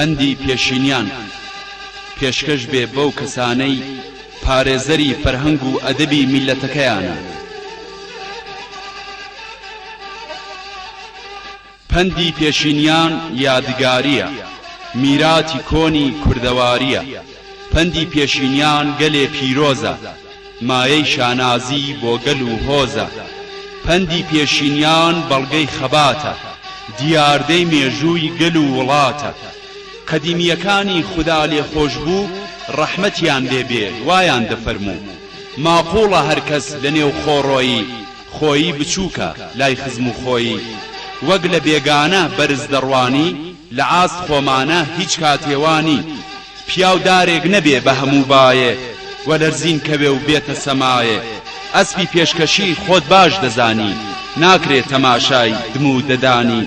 پەندی پێشینیان پێشکەش بێ بەو کەسانەی پارێزەری فەرهەنگ و ئەدەبی میلەتەکەیانە. پەندی پێشینیان یادگاریە، میراتی کۆنی کوردەواریە. پەندی پێشینیان گەلێ پیرۆزە، مایەی شانازی بۆ گەل و هۆزە. پەندی پێشینیان بەڵگەی خەباتە، دیاردەی مێژووی گەل و وڵاتە. قەدیمیەکانی خوددا لێخۆش بوو ڕەحمەتیان لێبێ وایان دەفەرموو، ماقوڵە هەرکەس لە نێو خۆڕۆیی خۆیی بچووکە لای خزم و خۆیی. وەک لە بێگانە بەرز دەڕوانی لە ئاست خۆمانە هیچ کاتێوانی. پیاو دارێک نەبێ بە هەموو بایێ وەلەرزین کەوێ و بێتە سەمایێ. ئەسپی پێشکەشی خۆت باش دەزانی، ناکرێت تەماشای دم و دەدانی.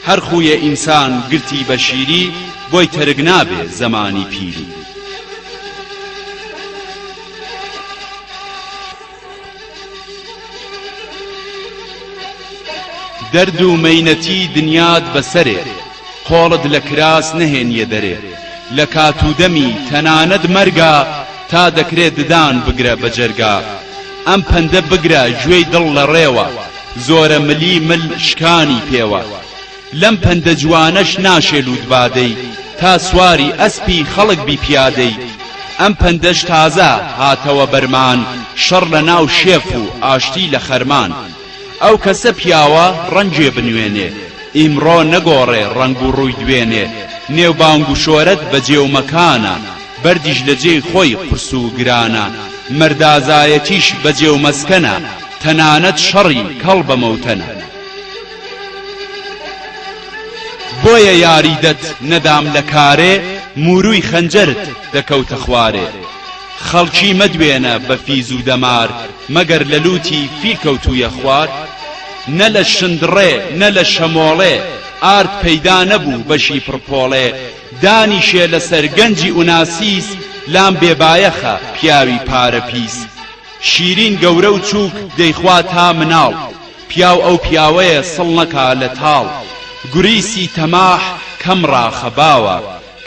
هەر خویە ئینسان گرتی بە شیری، بۆی تەرگ نابێ زەمانی پیری. دەرد و مەینەتی دنیات بەسەرێ، قۆڵت لە کراس نەهێنیە دەرێ. لە کات و دەمی تەنانەت مەرگا، تا دەکرێت ددان بگرە بە جەرگا. ئەم پەندە بگرە گوێی دڵ لە ڕێوە، زۆرە ملی مل شکانی پێوە. لەم پەندە جوانەش ناشێ لووتبادەی، تا سواری ئەسپی خەڵک بی پیادەی. ئەم پەندەش تازە هاتەوە بەرمان، شەڕ لە ناو شێف و ئاشتی لە خەرمان. ئەو کەسە پیاوە ڕەنجێ بنوێنێ، ئیمڕۆ نەگۆڕێ ڕەنگ و ڕووی دوێنێ. نێوبانگ و شۆرەت بەجێ و مەکانە، بەردیش لە جێی خۆی قورس و گرانە. مەردازایەتیش بەجێ و مەسکەنە، تەنانەت شەڕی کەڵ بەمەوتەنە. بۆیە یاریدەت نەدام لە کارێ، موروی خەنجەرت دەکەوتە خوارێ. خەڵکی مەدوێنە بە فیز و دەمار، مەگەر لە لوتی فیل کەوتوویە خوار. نە لە شندڕێ نە لە شەمۆڵێ، ئارد پەیدا نەبوو بەشی پڕپۆڵێ. دانیشێ لەسەر گەنجی ئوناسیس، لام بێبایەخە پیاوی پارە پیس. شیرین گەورە و چووک دەیخوا تا مناڵ، پیاو ئەو پیاوەیە سڵ نەکا لە تاڵ. گوریسی تەماح کەم ڕاخەباوە،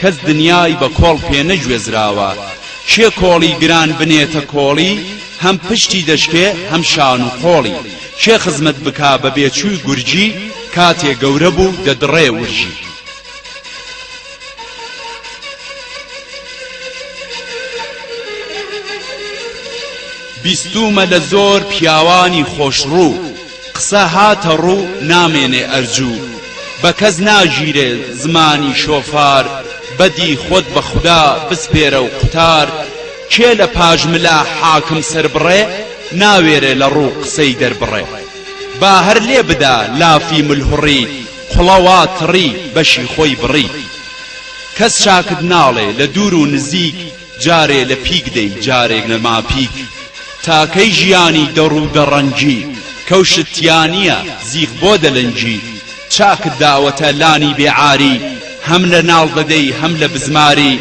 کەس دنیای بە کۆڵ پێ نەگوێزراوە. کێ کۆڵی گران بنێتە کۆڵی، هەم پشتی دەشکێ هەم شان و قۆڵی. کێ خزمەت بکا بە بێچووی گورجی، کاتێ گەورە بوو دەدڕێ ورژی. بیستومە لە زۆر پیاوانی خۆشڕوو، قسە هاتە ڕوو نامێنێ ئەرجوو. بە کەس ناژیرێ زمانی شۆفار، بەدی خۆت بە خودا بسپێرە و قوتار. کێ لە پاژملا حاکم سەربڕێ، ناوێرێ لە ڕوو قسەی دەربڕێ. با هەر لێ بدا لافی ملهوڕی، قوڵەوا تڕی بەشی خۆی بڕی. کەس شاکت ناڵێ لە دوور و نزیک، جارێ لە پیک دەی جارێک نەما پیک. تاکەی ژیانی دەڕ و دەڕەنجی، کەوشتیانیە زیق بۆ دەلەنجی. چاکت داوەتە لانی بێعاری، هەم لە ناڵ دەدەی هەم لە بزماری.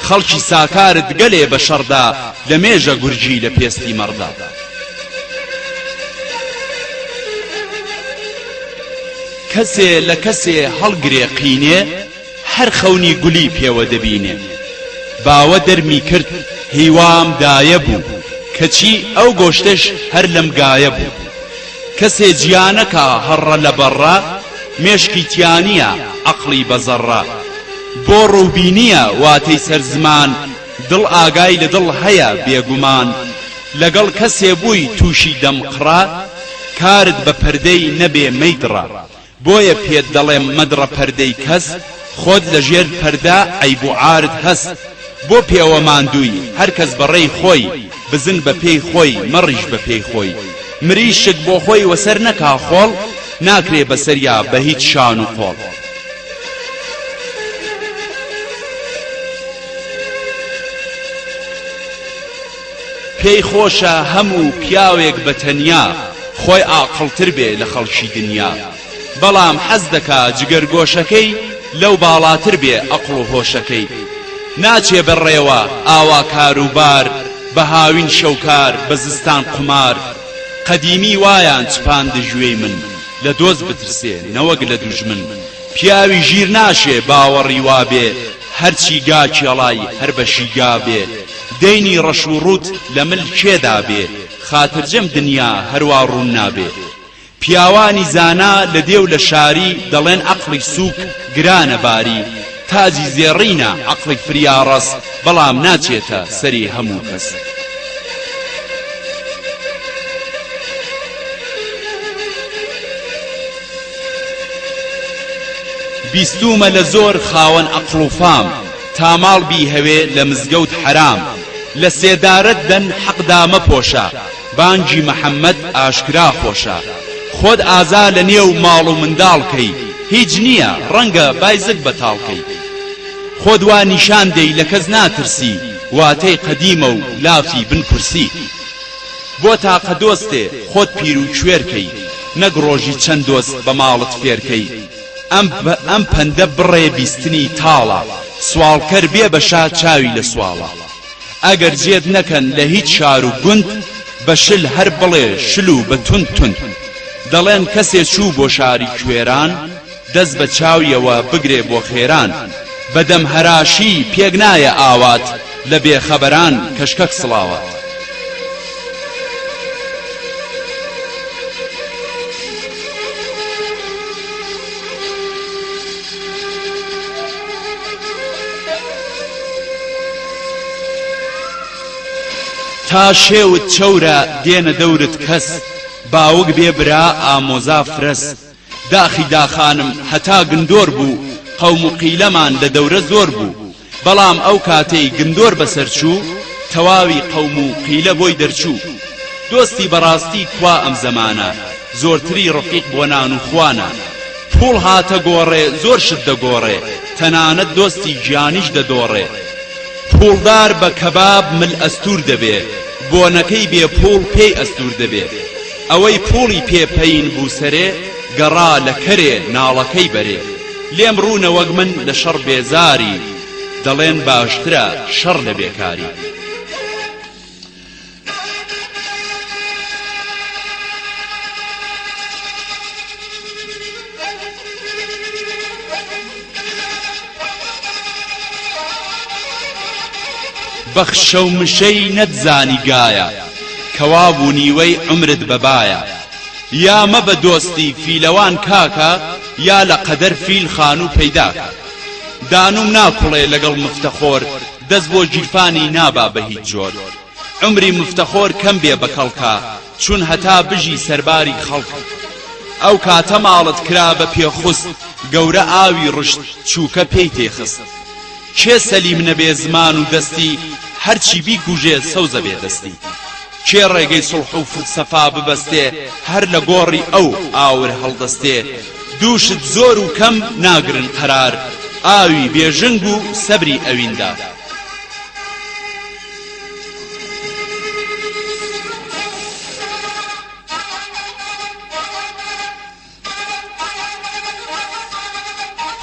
خەڵکی ساکارت گەلێ بە شەڕدا، لە مێژە گورجی لە پێستی مەڕدا. کەسێ لە کەسێ هەڵگرێ قینێ، هەر خەونی گولی پێوە دەبینێ. باوە دەرمی کرد هیوام دایە بوو، کەچی ئەو گۆشتش هەر لەم گایە بوو. کەسێ گیانەکە هەڕە لە بەڕە، مێشکی تیانیە عەقڵی بەزەڕە. بۆ ڕووبینیە واتەی سەر زمان، دڵ ئاگای لە دڵ هەیە بێگومان. لەگەڵ کەسێ بووی تووشی دەمقڕا، کارت بە پەردەی نەبێ مەیدڕە. بۆیە پێت دەڵێم مەدڕە پەردەی کەس، خۆت لە ژێر پەردا عەیب و عارت هەست. بۆ پێوە ماندووی هەرکەس بەڕێی خۆی، بزن بە پێی خۆی مەڕیش بە پێی خۆی. مریشک بۆ خۆی وەسەر نەکا خۆڵ، ناکرێ بەسەریا بە هیچ شان و قۆڵ. پێی خۆشە هەموو پیاوێک بە تەنیا، خۆی عاقڵتر بێ لە خەڵکی دنیا. بەڵام حەز دەکا جگەرگۆشەکەی، لەو باڵاتر بێ عەقڵ و هۆشەکەی. ناچێ بەڕێوە ئاوا کاروبار، بە هاوین شەوکار بە زستان قومار. قەدیمی وایان چپان دژوێی من، لە دۆست بترسێ نەوەک لە دوژمن. پیاوی ژیر ناشێ باوەڕی وابێ، هەرچی گاکێڵای هەر بەشی گابێ دەینی ڕەش و ڕوت لە مل کێدا بێ خاترجەم دنیا هەروە ڕوون نابێ پیاوانی زانا لە دێو لە شاری دەڵێن عەقڵی سووک گرانە باری تاجی زێڕینە عەقڵی فریاڕەس بەڵام ناچێتە سەری هەموو کەس بیستومە لە زۆر خاوەن عەقڵ و فام تا ماڵ بی هەوێ لە مزگەوت حەرام لە سێدارەت دەن حەقدا مەپۆشە بانگی مەحەممەد ئاشکرا خۆشە خۆت ئازا لە نێو ماڵ و منداڵکەی هیچ نییە ڕەنگە بایزت بەتاڵکەی خۆت وا نیشان دەی لە کەس ناترسی واتەی قەدیمە و لافی بن کورسی بۆ تاقە دۆستێ خۆت پیر و کوێرکەی نەک ڕۆژی چەند دۆست بە ماڵت فێرکەی ئەم پەندە بڕێ بیستنی تاڵە سوالکەر بێ بەشا چاوی لە سواڵە ئەگەر جێت نەکەن لە هیچ شار و گوند بە شل هەر بڵێ شل و بە تند تند دەڵێن کەسێ چوو بۆ شاری کوێران دەست بە چاویەوە بگرێ بۆ خێران بەدەم هەراشی پێک نایە ئاوات لە بێخەبەران کەشکەک سڵاوات تا شێوت چەورە دێنە دەورت کەس باوک بێ برا ئامۆزا فرەس داخی داخانم هەتا گندۆر بوو قەوم و قیلەمان لە دەورە زۆر بوو بەڵام ئەو کاتەی گندۆر بەسەر چوو تەواوی قەوم و قیلە بۆی دەرچوو دۆستی بەڕاستی کوا ئەم زەمانە زۆرتری ڕفیق بۆ نان و خوانە پوڵ هاتە گۆڕێ زۆر شت دەگۆڕێ تەنانەت دۆستی گیانیش دەدۆڕێ پوڵدار بە کەباب مل ئەستور دەبێ بۆنەکەی بێ پوڵ پێی ئەستور دەبێ ئەوەی پوڵی پێپەین بوو سەرێ گەڕا لە کەرێ ناڵەکەی بەرێ لێم ڕوونە وەک من لە شەڕ بێزاری دەڵێن باشترە شەڕ لە بێکاری بەخشە و مشەی نەتزانی گایە کەوا بوو نیوەی عمرت بەبایە یا مەبە دۆستی فیلەوان کاکە یا لە قەدەر فیل خان و پەیداکە دانوم ناکوڵێ لەگەڵ مفتەخۆر دەست بۆ گیرفانی نابا بە هیچ جۆر عمری مفتەخۆر کەم بێ بە کەڵکا چون هەتا بژی سەرباری خەڵک ئەو کاتە ماڵت کرا بە پێخست گەورە ئاوی ڕشت چووکە پێی تێخست کێ سەلیم نەبێ زمان و دەستی هەرچی بیکوژێ سەوزە بێ دەستی کێ ڕێگەی سڵح و فلسەفا ببەستێ هەر لە گۆڕی ئەو ئاور هەڵدەستێ دووشت زۆر و کەم ناگرن قەرار ئاوی بێژنگ و سەبری ئەویندا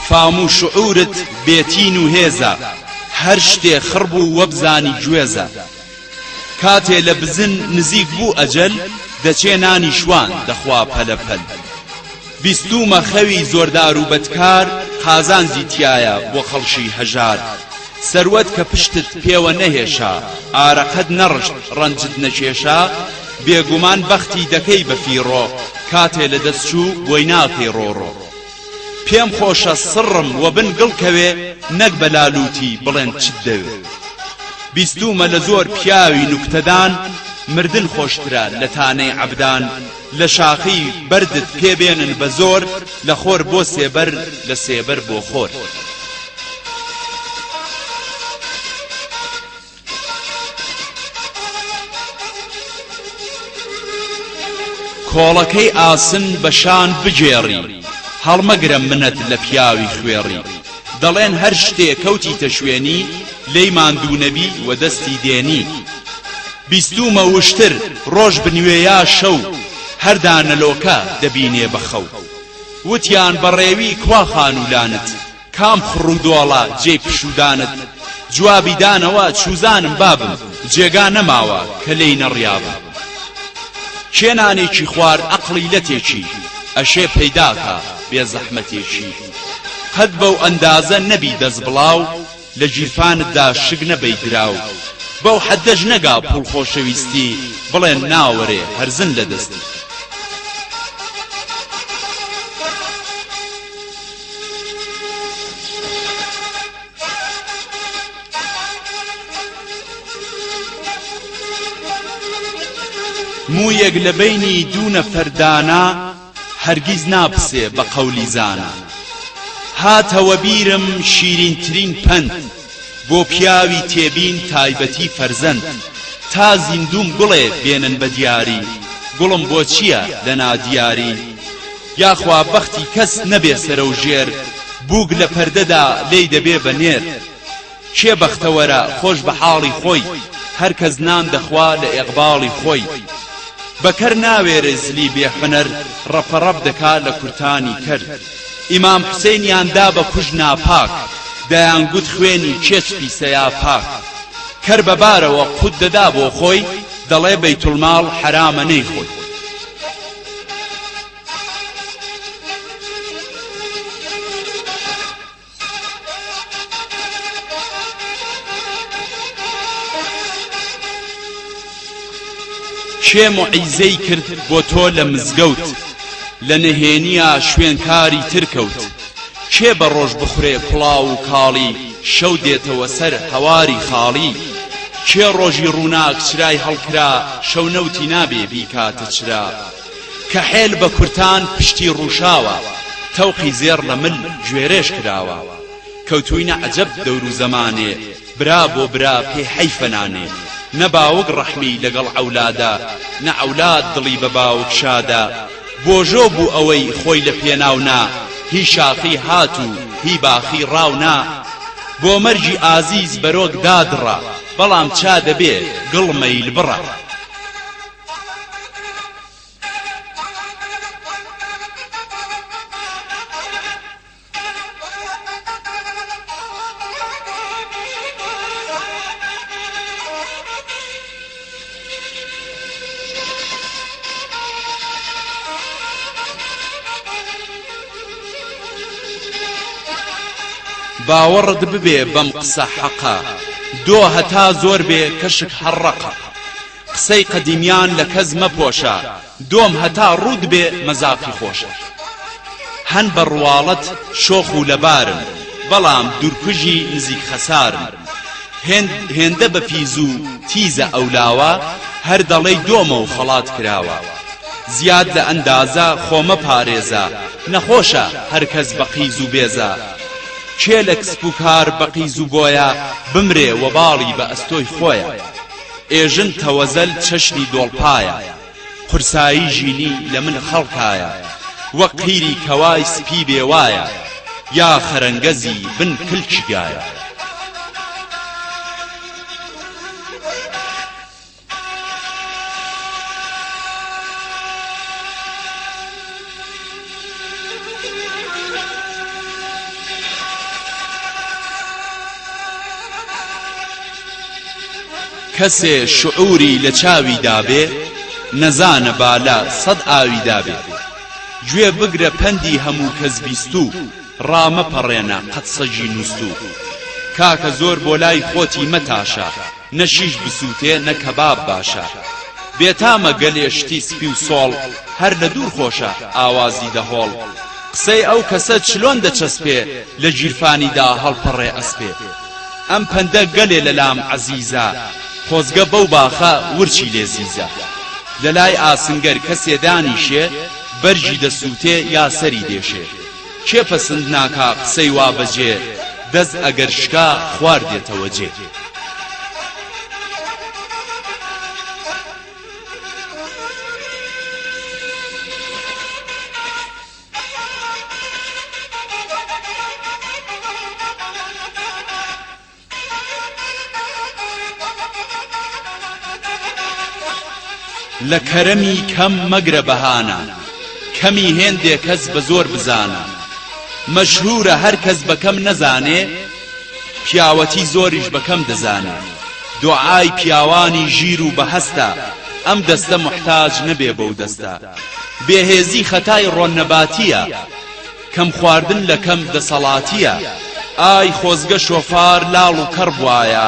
فام و شعورت بێتین و هێزە هەر شتێ خڕب و وەبزانی گوێزە کاتێ لە بزن نزیک بوو ئەجەل دەچێ نانی شوان دەخوا پەلەپەل بیستومە خەوی زۆردار و بەدکار قازانزی تایە بۆ خەڵشی هەژار سەروەت کە پشتت پێوە نەهێشا ئارەقەت نەڕشت ڕەنجت نەکێشا بێگومان بەختی دەکەی بە فیڕۆ کاتێ لە دەستچوو بۆی ناکەی ڕۆڕۆ پێم خۆشە سڕم و بن گڵکەوێ نەک بەلالوتی بڵێن چت دەوێ بیستومە لە زۆر پیاوی نوکتەدان مردن خۆشترە لە تانەی عەبدان لە شاخی بەردت پێبێنن بە زۆر لە خۆر بۆ سێبەر لە سێبەر بۆ خۆر کۆڵەکەی ئاسن بەشان بجێڕی هەڵمەگرە منەت لە پیاوی خوێڕی دەڵێن هەر شتێ کەوتیتە شوێنی لێی ماندوو نەبی و دەستی دێنی بیستومە وشتر ڕۆژ بنوێ یا شەو هەر دانەلۆکە دەبینێ بەخەو وتیان بەڕێوی کوا خانوولانت کام خڕ و دۆڵە جێی پشودانت جوابی دانەوە چوزانم بابم جێگا نەماوە کە لێی نەڕیابم کێنانێکی خوارد عەقڵی لە تێکی ئەشێ پەیداکە بێ زەحمەتێکی قەت بەو ئەندازە نەبی دەست بڵاو لە گیرفانتدا شک نەبەی دراو بەو حەدەش نەگا پوڵ خۆشەویستی بڵێن ناوەرێ هەرزن لە دەستی موویەک لە بەینی دوو نەفەردانە هەرگیز ناپسێ بە قەولی زانە هاتەوە بیرم شیرینترین پەند بۆ پیاوی تێبین تایبەتی فەرزەند تا زیندوم گوڵێ بێنن بە دیاری گوڵم بۆ چییە لە نادیاری یاخوا بەختی کەس نەبێ سەرە و ژێر بووک لە پەردەدا لێی دەبێ بە نێر کێ بەختەوەرە خۆش بە حاڵی خۆی هەرکەس نان دەخوا لە ئێقباڵی خۆی بەکەر ناوێرە زلی بێحونەر ڕەپەڕەپ دەکا لە کورتانی کرد ئیمام حوسێنیاندا بە کوژ ناپاک دەیانگوت خوێنی کێچپی سەیا پاک کەر بەبارەوە قوت دەدا بۆ خۆی دەڵێ بەیتوڵماڵ حرامە نەیخۆی کێ موعیزەی کرد بۆ تۆ لە مزگەوت لە نەهێنیە شوێنکاری ترکەوت کێ بە ڕۆژ بخورێ کوڵاو و کاڵی شەو دێتەوە سەر هەواری خاڵی کێ ڕۆژی ڕووناک چرای هەڵکرا شەو نەوتی نابێ بیکاتە چرا کە حێل بە کورتان پشتی ڕووشاوە تەوقی زێر لە مل گوێرێش کراوە کەوتوینە عەجەب دەور و زەمانێ برا بۆ برا پێ حەیفە نانێ نە باوک ڕەحمی لەگەڵ ئەولادا نە ئەولاد دڵی بە باوک شادا بۆژۆ بوو ئەوەی خۆی لە پێناونا هی شاخی هات و هی باخی ڕاونا بۆ مەرجی ئازیز بەرۆک دادڕە بەڵام چا دەبێ گڵمەی لبڕە باوەڕت ببێ بەم قسە حەقە دۆ هەتا زۆر بێ کەشک حەڕەقە قسەی قەدیمیان لە کەس مەپۆشە دۆم هەتا ڕوود بێ مەزاقی خۆشە هەن بە ڕواڵەت شۆخ و لەبارم بەڵام دوورکوژی نزیک خەسارم هێندە بە پیز و تیزە ئەولاوە هەر دەڵێی دۆمە و خەڵات کراوە زیاد لە ئەندازە خۆمە پارێزە نەخۆشە هەرکەس بە قیز و بێزە کێ لە کسپ و کار بە قیز و بۆیە بمرێ وەباڵی بە ئەستۆی خۆیە ئێژن تەوەزەل چەشنی دۆڵپایە قورسایی ژینی لە من خەڵکایە وەک قیری کەوای سپی بێوایە یا خەرەنگەزی بن کلکیگایە کەسێ شعوری لە چاوی دابێ نەزانە بالا سەد ئاوی دابێ گوێ بگرە پەندی هەموو کەس بیستوو ڕامەپەڕێنە قەت سەجی نووستوو کاکە زۆر بۆ لای خۆتی مەتاشە نەشیش بسووتێ نە کەباب باشە بێتامە گەلێشتی سپی و سۆڵ هەر لە دوور خۆشە ئاوازی دەهۆڵ قسەی ئەو کەسە چلۆن دەچەسپێ لە گیرفانیدا هەڵپەڕێ ئەسپێ ئەم پەندە گەلێ لەلام عەزیزە خۆزگە بەو باخە ورچی لێزیزە لەلای ئاسنگەر کەسێ دانیشێ بەرژی دەسووتێ یا سەری دێشێ کێ پەسند ناکا قسەی وا بەجێ دەست ئەگەر شکا خوار دێتەوە جێ لە کەرەمی کەم مەگرە بەهانە کەمی هێندێ کەس بە زۆر بزانە مەشهورە هەر کەس بەکەم نەزانێ پیاوەتی زۆریش بەکەم دەزانێ دوعای پیاوانی ژیر و بەهەستە ئەم دەستە محتاج نەبێ بەو دەستە بێهێزی خەتای ڕۆننەباتیە کەم خواردن لە کەم دەسەڵاتیە ئای خۆزگە شۆفار لاڵ و کەڕ بوایە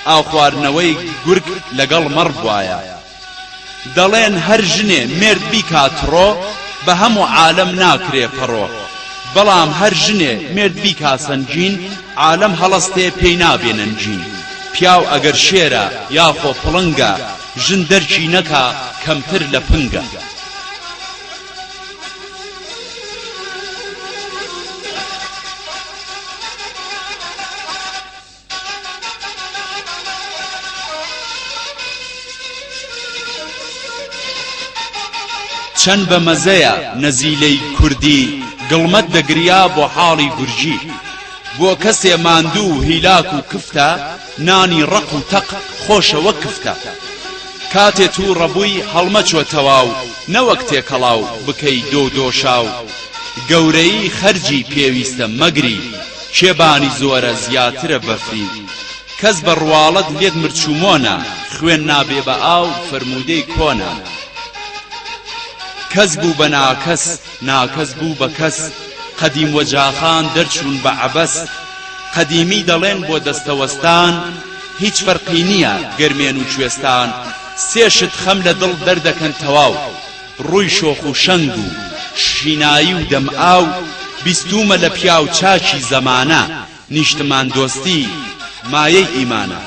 ئاو خواردنەوەی گورگ لەگەڵ مەڕ بوایە دەڵێن هەر ژنێ مرد بیکاتڕۆ بە هەموو عالەم ناکرێ پەڕۆ بەڵام هەر ژنێ مرد بیکاسەنجین عالەم هەڵەستێ پێی نابێنەنجین پیاو ئەگەر شێرە یاخۆ پڵنگە ژن دەرچی نەکا کەمتر لە پنگە چەند بە مەزەیە نەزیلەی کوردی گڵمەت دەگریا بۆ حاڵی گورجی بۆ کەسێ ماندوو هیلاک و کفتە نانی ڕق و تەق خۆشەوە کفتە کاتێ توو ڕەبووی هەڵمەچۆ تەواو نەوەک تێکەڵاو بکەی دۆ دۆشاو گەورەی خەرجی پێویستە مەگری کێبانی زۆرە زیاترە بەفری کەس بە ڕواڵەت لێت مرچومۆنە خوێن نابێ بە ئاو فەرموودەی کۆنە کەس بوو بە ناکەس ناکەس بوو بە کەس قەدیم وەجاخان دەرچوون بە عەبەس قەدیمی دەڵێن بۆ دەستەوەستان هیچ فەرقی نییە گەرمێن و کوێستان سێشت خەم لە دڵ دەردەکەن تەواو ڕووی شۆخ و شەنگ و شینایی و دەم ئاو بیستومە لە پیاو چاچی زەمانە نیشتمان دۆستی مایەی ئیمانە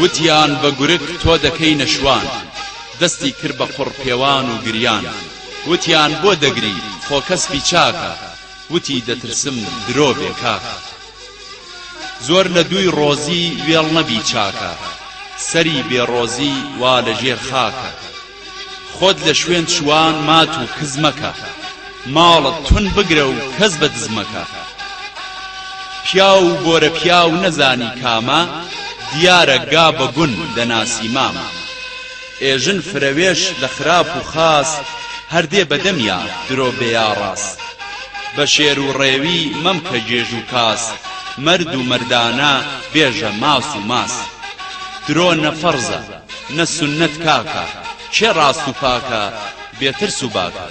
وتیان بە گورگ تۆ دەکەی نەشوان دەستی کرد بە قوڕپێوان و گریان وتیان بۆ دەگری خۆ کەسبی چاکە وتی دەترسم درۆ بێ کاکە زۆر لە دووی ڕۆزی وێڵ نەبی چاکە سەری بێڕۆزی وا لەژێر خاکە خۆت لە شوێن شوان مات و کز مەکە ماڵت تون بگرە و کەس بە دز مەکە پیا و گۆرە پیا و نەزانی کامە دیارە گا بە گون دەناسی مامە ئێژن فرەوێش لە خراپ و خاس هەردێ بەدەمیا درۆ بێیا ڕاست بە شێر و ڕێوی مەمکە جێژ و کاس مرد و مردانە بێژە ماس و ماس درۆ نەفەرزە نە سونەت کاکە چێ ڕاست و پاکە بێترس و باکە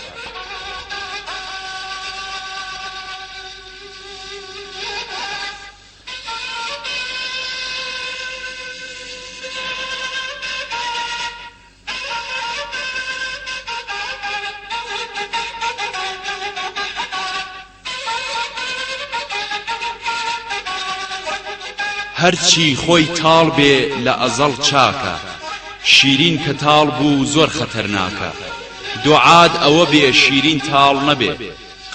هەرچی خۆی تاڵ بێ لە ئەزەڵ چاکە شیرین کە تاڵ بوو زۆر خەتەرناکە دوعاد ئەوە بێ شیرین تاڵ نەبێ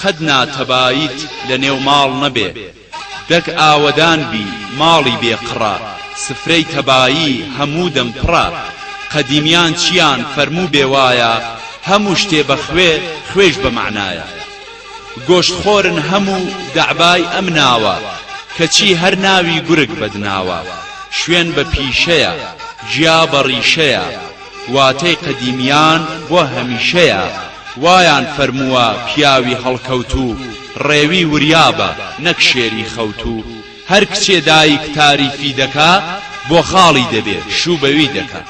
قەت ناتەباییت لە نێو ماڵ نەبێ دەک ئاوەدان بی ماڵی بێقڕا سفرەی تەبایی هەموو دەم پڕا قەدیمیان چیان فەرموو بێوایە هەموو شتێ بەخوێ خوێش بە معنایە گۆشتخۆرن هەموو دەعبای ئەم ناوە کەچی هەر ناوی گورگ بەدناوە شوێن بە پیشەیە جیا بە ڕیشەیە واتەی قەدیمیان بۆ هەمیشەیە وایان فەرمووە پیاوی هەڵکەوتوو ڕێوی وریابە نەک شێری خەوتوو هەر کچێ دایک تاریفی دەکا بۆ خاڵی دەبێت شووبەوی دەکا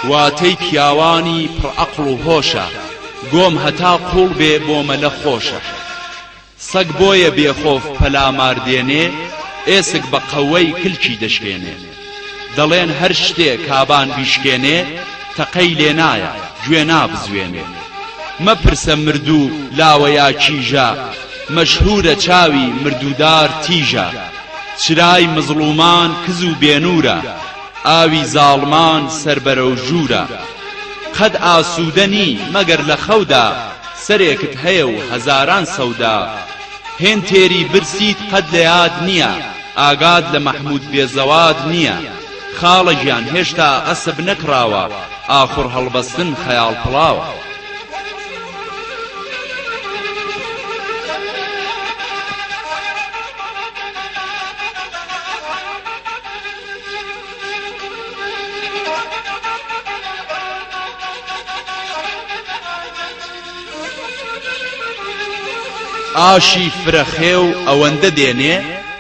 واتەی پیاوانی پڕعەقڵ و هۆشە گۆم هەتا قوڵ بێ بۆمە لە خۆشە سەگ بۆیە بێخۆف پەلاماردێنێ ئێسک بە قەوەی کلکی دەشکێنێ دەڵێن هەر شتێ کابان بیشکێنێ تەقەی لێ نایە گوێ نابزوێنێ مەپرسە مردوو لاوە یا کیژە مەشهورە چاوی مردودار تیژە چرای مزڵومان کز و بێنورە ئاوی زاڵمان سەربەرە و ژوورە قەت ئاسوودەنی مەگەر لە خەودا سەرێکت هەیە و هەزاران سەودا هێن تێری برسیت قەت لە یاد نییە ئاگاد لە مەحموود بێزەواد نییە خاڵە ژیان هێشتا ئەسب نەکراوە ئاخور هەڵبەستن خەیاڵ پڵاوە ئاشی فرەخێ و ئەوەندە دێنێ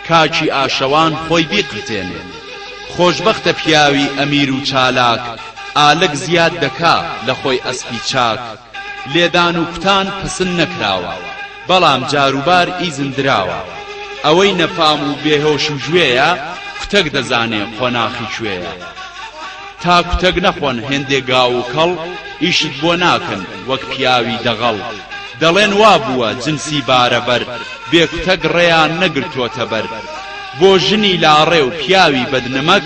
کاکی ئاشەوان خۆی بیقرتێنێ خۆشبەختە پیاوی ئەمیر و چالاک ئالک زیاد دەکا لە خۆی ئەسپی چاک لێدان و کوتان پسند نەکراوە بەڵام جاروبار ئیزم دراوە ئەوەی نەفام و بێهۆش و ژوێیە کوتەک دەزانێ خۆناخی کوێیە تا کوتەک نەخۆن هێندێ گاو و کەڵ ئیشت بۆ ناکەن وەک پیاوی دەغەڵ دەڵێن وا بووە جنسی بارەبەر بێ کوتەک ڕێیان نەگرتوۆتە بەر بۆ ژنی لاڕێ و پیاوی بەدنمەک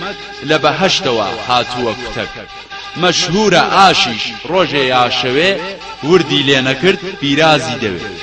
لە بەهەشتەوە هاتووە کوتەک مەشهورە ئاشیش ڕۆژێ یاشەوێ وردی لێ نەکرد پیرازی دەوێت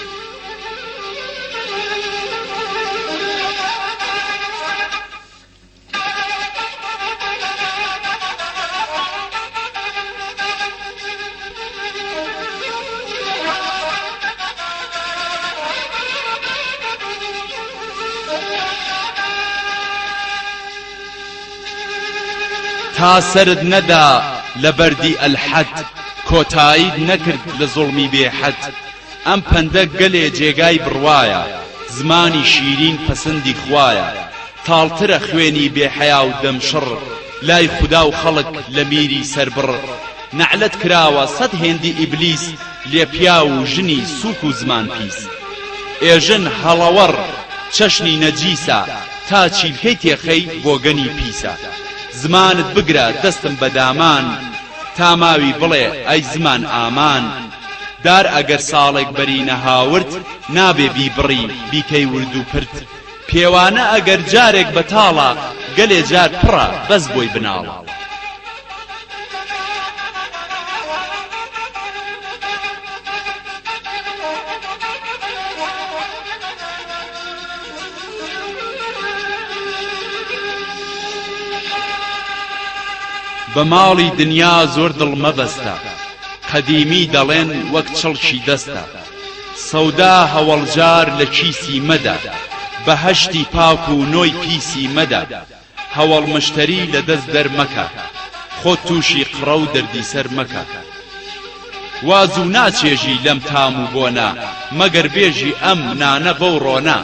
تا سرد نەدا لە بەردی ئەلحەد کۆتایید نەکرد لە زوڵمی بێحەد ئەم پەندە گەلێ جێگای بڕوایە زمانی شیرین پەسەندی خوایە تاڵترە خوێنی بێحەیا و دەمشڕ لای خودا و خەڵک لە میری سەربڕ نەعلەت کراوە سەد هێندی ئیبلیس لێ پیا و ژنی سووک و زمان پیس ئێژن هەڵەوەڕ چەشنی نەجیسە تا چیلکەی تێخەی بۆ گەنی پیسە زمانت بگرە دەستم بەدامان تا ماوی بڵێ ئەی زمان ئامان دار ئەگەر ساڵێک بەرینە هاورد نابێ بیبڕی بیکەی ورد و پرت پێوانە ئەگەر جارێک بەتاڵە گەلێ جار پڕە بەس بۆی بناڵە بەماڵی دنیا زۆر دڵ مەبەستە قەدیمی دەڵێن وەک چڵکی دەستە سەودا هەوڵجار لە کیسی مەدە بەهەشتی پاک و نۆی پیسی مەدە هەوڵ مشتری لە دەست دەرمەکە خۆت تووشی قڕە و دەردی سەر مەکە واز و ناچێژی لەم تام و بۆنە مەگەر بێژی ئەم نانە بەو ڕۆنە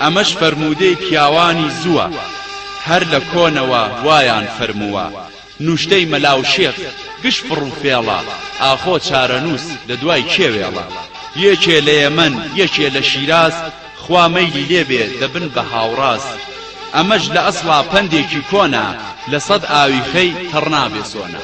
ئەمەش فەرموودەی پیاوانی زووە هەر لە کۆنەوە وایان فەرمووە نوشتەی مەلاو شێخ گشت پڕ و فێڵە ئاخۆ چارەنووس لە دوای کێوێڵە یەکێ لە یەمەن یەکێ لە شیراز خوا مەیلی لێبێ دەبن بە هاوڕاز ئەمەش لە ئەسڵا پەندێکی کۆنە لە سەد ئاوی خەی تەڕنابێ سۆنە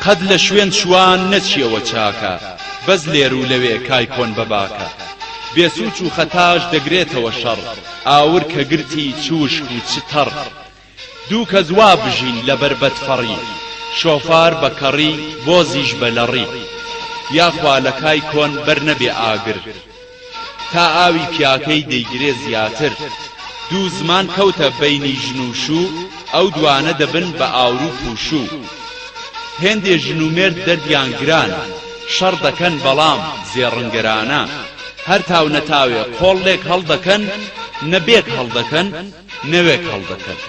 قەد لە شوێن شوان نەچیەوە چاکە بەس لێر و لەوێ کای کۆن بەباکە بێسوچ و خەتاش دەگرێتەوە شەڕ ئاور کە گرتی چوشک و چتەڕ دوو کەس وا بژین لەبەر بەدفەڕی شۆفار بە کەڕی بۆزیش بە لەڕی یاخوا لە کای کۆن بەرنەبێ ئاگر تا ئاوی پیاکەی دەیگرێ زیاتر دوو زمان کەوتە بەینی ژن و شوو ئەو دوانە دەبن بە ئاور و پوشوو هێندێ ژن و مێرد دەردیان گرانە شەڕ دەکەن بەڵام زێڕنگەرانە هەر تاو نەتاوێ قۆڵێک هەڵدەکەن نەبێک هەڵدەکەن نەوێک هەڵدەکەن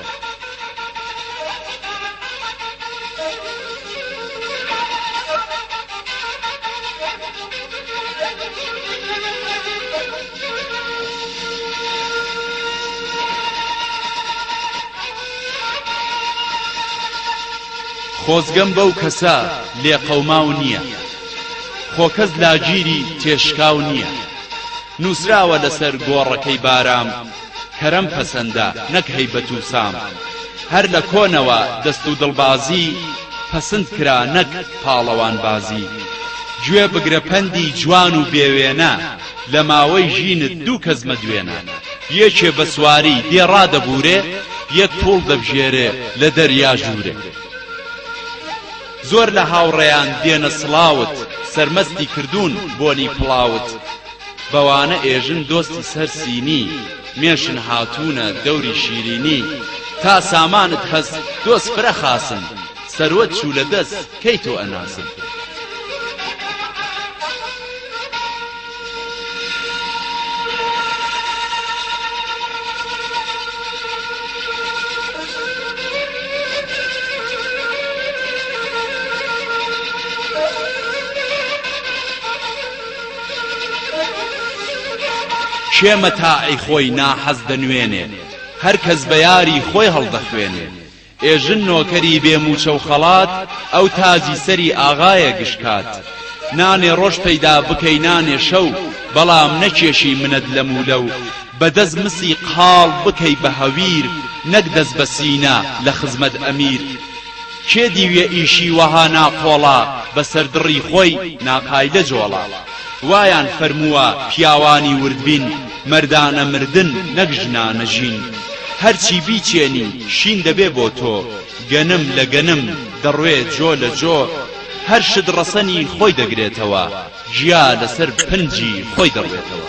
خۆزگەم بەو کەسە لێ قەوماو نییە خۆکەس لاگیری تێشکاو نییە نووسراوە لەسەر گۆڕەکەی بارام کەرەم پەسەندە نەک هەیبەت و سام هەر لە کۆنەوە دەست و دڵبازی پەسند کرا نەک پاڵەوان بازی گوێ بگرە پەندی جوان و بێوێنە لە ماوەی ژینت دوو کەس مەدوێنە یەکێ بە سواری دێ ڕادەبورێ یەک پوڵ دەبژێرێ لە دەریا ژوورێ زۆر لە هاوڕێیان دێنە سڵاوت سەرمەستی کردوون بۆنی پڵاوت بەوانە ئێژن دۆستی سەر سینی مێشن هاتوونە دەوری شیرینی تا سامانت هەست دۆست فرە خاسن سەروەت چوو لە دەست کەی تۆ ئەناسن کێ مەتاعی خۆی ناحەز دەنوێنێ هەر کەس بە یاری خۆی هەڵدەخوێنێ ئێژن نۆکەری بێموچە و خەڵات ئەو تاجی سەری ئاغایە گشکات نانێ ڕۆژ پەیدا بکەی نانێ شەو بەڵام نەکێشی منەت لە مولەو بەدەست مسی قاڵ بکەی بە هەویر نەک دەست بە سینە لە خزمەت ئەمیر کێ دیوێ ئیشی وەها ناقۆڵا بەسەر دڕی خۆی ناقایدە جۆڵا وایان فەرمووە پیاوانی وردبین مەردانە مردن نەک ژنانە ژین هەرچی بیچێنی شین دەبێ بۆ تۆ گەنم لە گەنم دەڕوێت جۆ لە جۆ هەر شت ڕەسەنی خۆی دەگرێتەوە ژیا لەسەر پنجی خۆی دەڕوێتەوە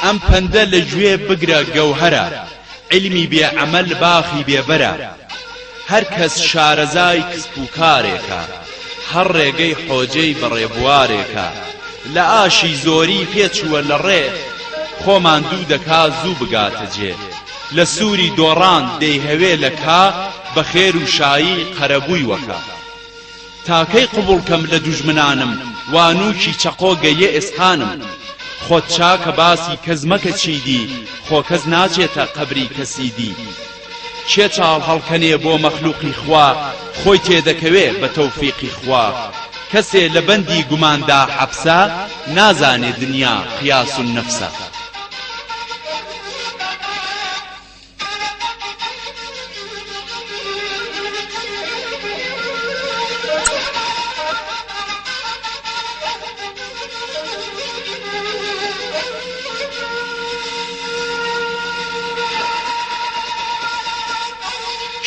ئەم پەندە لە گوێ بگرە گەوهەرە عیلمی بێعەمەل باخی بێبەرە هەر کەس شارەزای کسب و کارێکە هەر ڕێگەی حۆجەی بەڕێبوارێکە لە ئاشی زۆری پێچووە لە ڕێ خۆمان دوو دەکا زوو بگاتە جێ لە سووری دۆڕان دەیهەوێ لە کا بە خێر و شایی قەرەبووی وەکە تاکەی قبوڵ کەم لە دوژمنانم وانووکی چەقۆ گەیە ئێسخانم خۆت چاکە باسی کەس مەکە چیدی خۆ کەس ناچێتە قەبری کەسی دی چێ چاڵ هەڵکەنێ بۆ مەخلوقی خوا خۆی تێدەکەوێ بە تەوفیقی خوا کەسێ لە بەندی گوماندا حەبسە نازانێ دنیا قیاس و نەفسە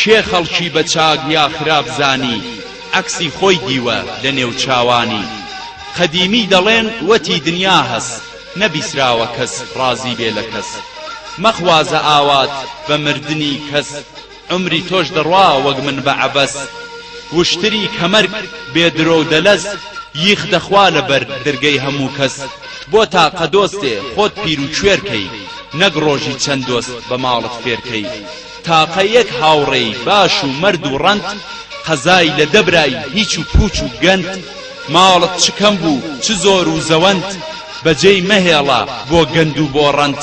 کێ خەڵکی بە چاک یا خراپ زانی عەکسی خۆی دیوە لە نێو چاوانی قەدیمی دەڵێن وەتی دنیا هەست نەبیسراوە کەس ڕازی بێ لە کەس مەخوازە ئاوات بە مردنی کەس عمری تۆش دەڕوا وەک من بە عەبەس وشتری کەمەرگ بێدرۆ و دەلەست ییخ دەخوا لەبەر دەرگەی هەموو کەس بۆ تاقە دۆستێ خۆت پیر و کوێرکەی نەک ڕۆژی چەند دۆست بە ماڵت فێرکەی تاقە یەک هاوڕێی باش و مەرد و ڕەند قەزای لە دەبرای هیچ و پوچ و گەند ماڵت چ کەم بوو چ زۆر و زەوەند بەجێی مەهێڵە بۆ گەند و بۆ ڕەند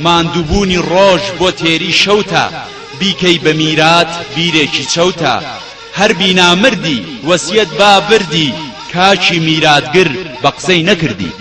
ماندووبوونی ڕۆژ بۆ تێری شەوتە بیکەی بە میرات بیرێکی چەوتە هەر بینامردی وەسیەت با بردی کاچی میراتگر بە قسەی نەکردی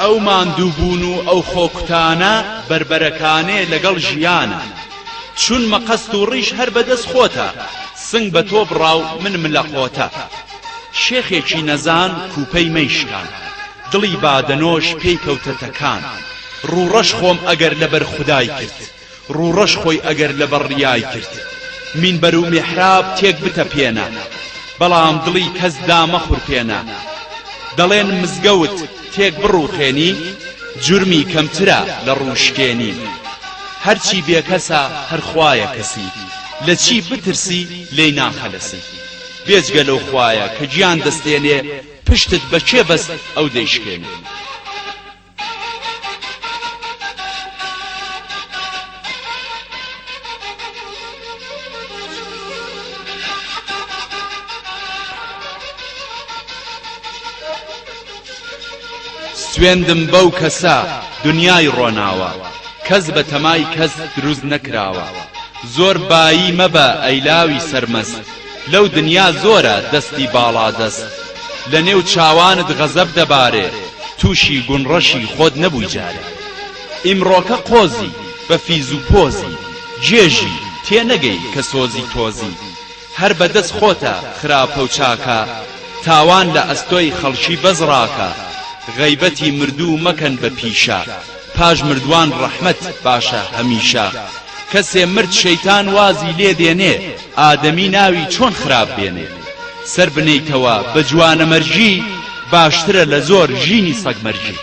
ئەو ماندووبوون و ئەو خۆکوتانە بربەرەکانێ لەگەڵ ژیانە چون مەقەست و ڕیش هەر بەدەست خۆتە سنگ بە تۆ بڕاو من لە قۆتە شێخێکی نەزان کوپەی مەیشکان دڵی بادەنۆش پێی کەوتە تەکان ڕوڕەش خۆم ئەگەر لەبەر خودای کرد ڕوڕەش خۆی ئەگەر لەبەر ڕیای کرد مینبەر و میحراب تێک بتەپێنە بەڵام دڵی کەس دامەخورپێنە دەڵێن مزگەوت تێک بڕوخێنی جورمی کەمترە لە ڕوشکێنی هەرچی بێکەسە هەر خوایە کەسی لە چی بترسی لێی ناخەلەسی بێجگە لەو خوایە کە گیان دەستێنێ پشتت بە کێ بەست ئەو دەیشکێنێ سوێندم بەو کەسە دنیای ڕۆناوە کەس بە تەمای کەس دروست نەکراوە زۆر بایی مەبە ئەیلاوی سەرمەست لەو دنیا زۆرە دەستی باڵا دەست لە نێو چاوانت غەزەب دەبارێ تووشی گونڕەشی خۆت نەبووی جارێ ئیمڕۆکە قۆزی بە فیز و پۆزی جێژی تێنەگەی کە سۆزی تۆزی هەر بەدەست خۆتە خراپە و چاکە تاوان لە ئەستۆی خەڵکی بەزڕاکە غەیبەتی مردوو مەکەن بە پیشە پاش مردوان ڕەحمەت باشە هەمیشە کەسێ مرد شەیتان وازی لێ دێنێ ئادەمی ناوی چۆن خراپ بێنێ سەر بنێیتەوە بە جوانەمەرجی باشترە لە زۆر ژینی سەگمەرجی